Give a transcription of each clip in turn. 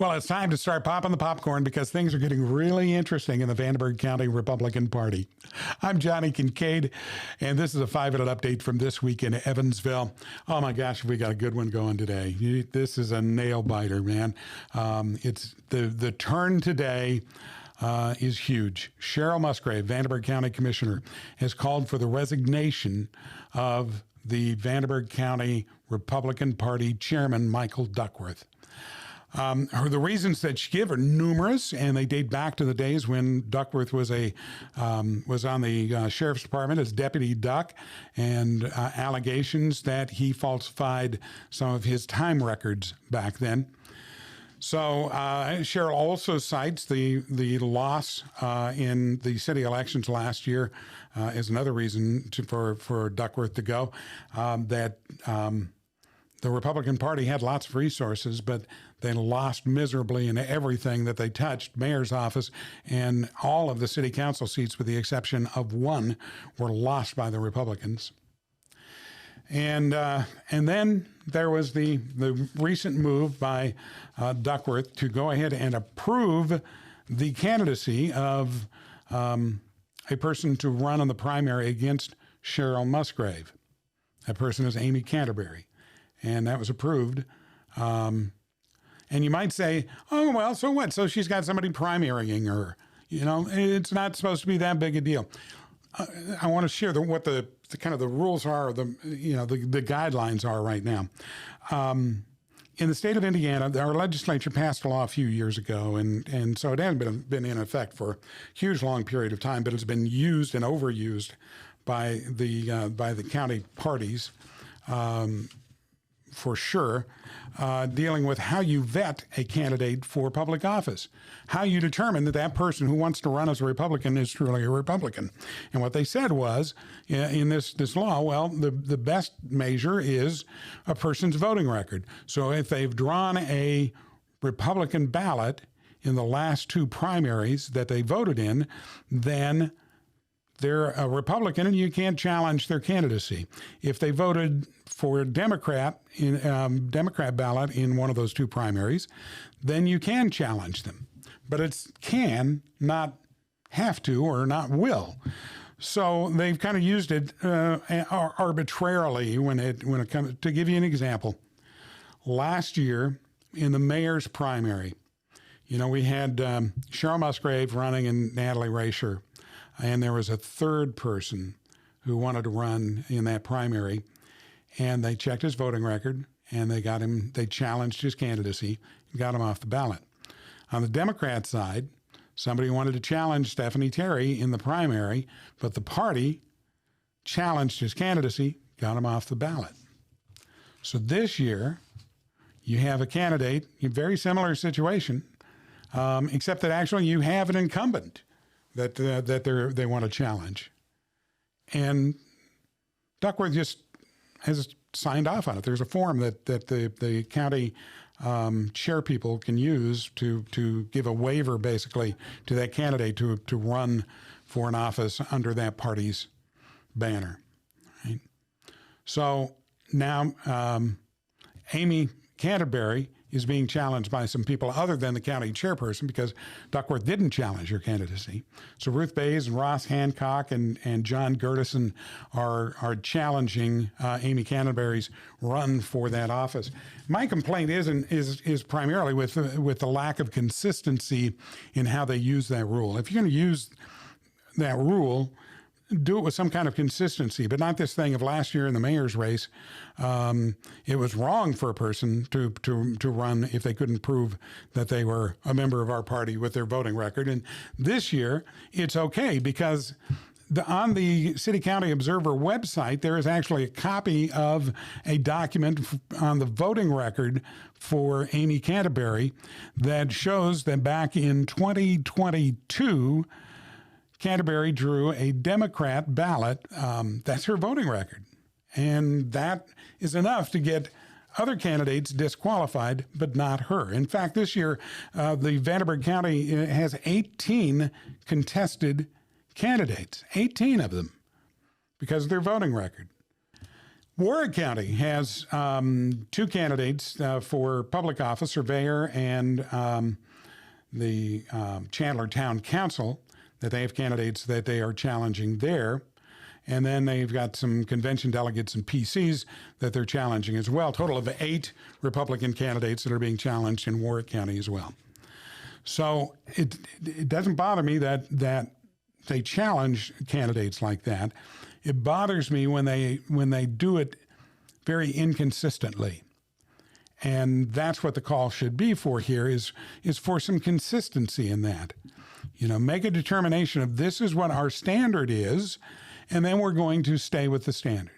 Well, it's time to start popping the popcorn because things are getting really interesting in the Vanderburgh County Republican Party. I'm Johnny Kincaid, and this is a 5-minute update from this week in Evansville. Oh my gosh, we got a good one going today. This is a nail biter, man. It's the turn today is huge. Cheryl Musgrave, Vanderburgh County Commissioner, has called for the resignation of the Vanderburgh County Republican Party Chairman, Michael Duckworth. The reasons that she gave are numerous, and they date back to the days when Duckworth was on the sheriff's department as Deputy Duck, and allegations that he falsified some of his time records back then. So Cheryl also cites the loss in the city elections last year as another reason for Duckworth to go. That the Republican Party had lots of resources, but they lost miserably in everything that they touched. Mayor's office and all of the city council seats, with the exception of one, were lost by the Republicans. And then there was the recent move by Duckworth to go ahead and approve the candidacy of a person to run in the primary against Cheryl Musgrave. That person is Amy Canterbury. And that was approved. And you might say, oh, well, so what? So she's got somebody primarying her. You know, it's not supposed to be that big a deal. I want to share what the kind of the rules are, the guidelines are right now. In the state of Indiana, our legislature passed a law a few years ago, and so it hasn't been in effect for a huge, long period of time, but it's been used and overused by the county parties. For sure, dealing with how you vet a candidate for public office, how you determine that that person who wants to run as a Republican is truly a Republican. And what they said was, in this law, well, the best measure is a person's voting record. So if they've drawn a Republican ballot in the last two primaries that they voted in, then they're a Republican and you can't challenge their candidacy. If they voted for a Democrat ballot in one of those two primaries, then you can challenge them. But it's can, not have to or not will. So they've kind of used it arbitrarily when it comes. To give you an example, last year in the mayor's primary, we had Cheryl Musgrave running and Natalie Raisher. And there was a third person who wanted to run in that primary, and they checked his voting record, and they challenged his candidacy and got him off the ballot. On the Democrat side, somebody wanted to challenge Stephanie Terry in the primary, but the party challenged his candidacy, got him off the ballot. So this year, you have a candidate, a very similar situation, except that actually you have an incumbent that they want to challenge. And Duckworth just has signed off on it. There's a form that the county chair people can use to give a waiver, basically, to that candidate to run for an office under that party's banner. Right? So now Amy Canterbury is being challenged by some people other than the county chairperson because Duckworth didn't challenge her candidacy. So Ruth Bays and Ross Hancock and John Gertison are challenging Amy Canterbury's run for that office. My complaint is primarily with the lack of consistency in how they use that rule. If you're going to use that rule, do it with some kind of consistency, but not this thing of last year in the mayor's race. It was wrong for a person to run if they couldn't prove that they were a member of our party with their voting record. And this year, it's okay because on the City County Observer website, there is actually a copy of a document on the voting record for Amy Canterbury that shows that back in 2022, Canterbury drew a Democrat ballot. That's her voting record. And that is enough to get other candidates disqualified, but not her. In fact, this year, the Vanderburgh County has 18 contested candidates, 18 of them, because of their voting record. Warwick County has two candidates for public office, surveyor and the Chandler Town Council, that they have candidates that they are challenging there. And then they've got some convention delegates and PCs that they're challenging as well. Total of 8 Republican candidates that are being challenged in Warwick County as well. So it doesn't bother me that they challenge candidates like that. It bothers me when they do it very inconsistently. And that's what the call should be for here is for some consistency in that. Make a determination of this is what our standard is, and then we're going to stay with the standard.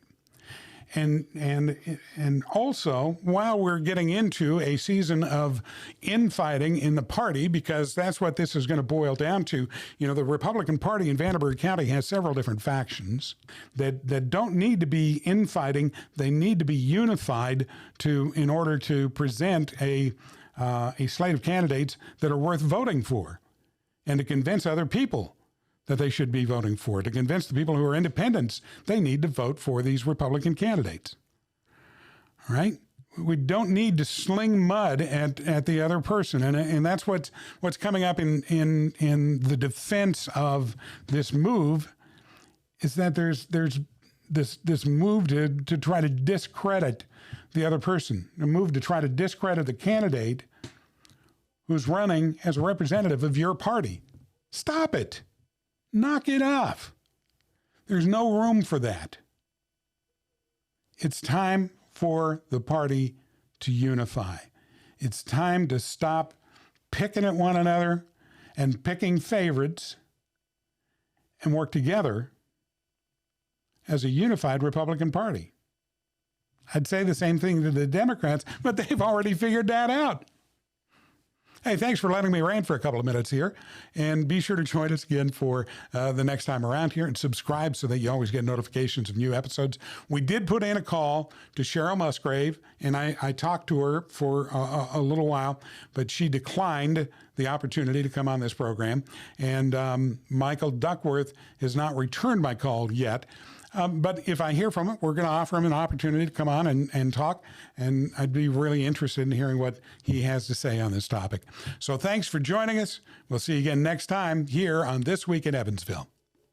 And also, while we're getting into a season of infighting in the party, because that's what this is going to boil down to, the Republican Party in Vanderburgh County has several different factions that don't need to be infighting. They need to be unified in order to present a slate of candidates that are worth voting for, and to convince other people that they should be voting for. To convince the people who are independents, they need to vote for these Republican candidates. All right? We don't need to sling mud at the other person. And that's what's coming up in the defense of this move, is that there's this move to try to discredit the other person, a move to try to discredit the candidate who's running as a representative of your party. Stop it. Knock it off. There's no room for that. It's time for the party to unify. It's time to stop picking at one another and picking favorites and work together as a unified Republican Party. I'd say the same thing to the Democrats, but they've already figured that out. Hey, thanks for letting me rant for a couple of minutes here. And be sure to join us again for the next time around here, and subscribe so that you always get notifications of new episodes. We did put in a call to Cheryl Musgrave, and I talked to her for a little while, but she declined the opportunity to come on this program. And Michael Duckworth has not returned my call yet. But if I hear from him, we're going to offer him an opportunity to come on and talk. And I'd be really interested in hearing what he has to say on this topic. So thanks for joining us. We'll see you again next time here on This Week in Evansville.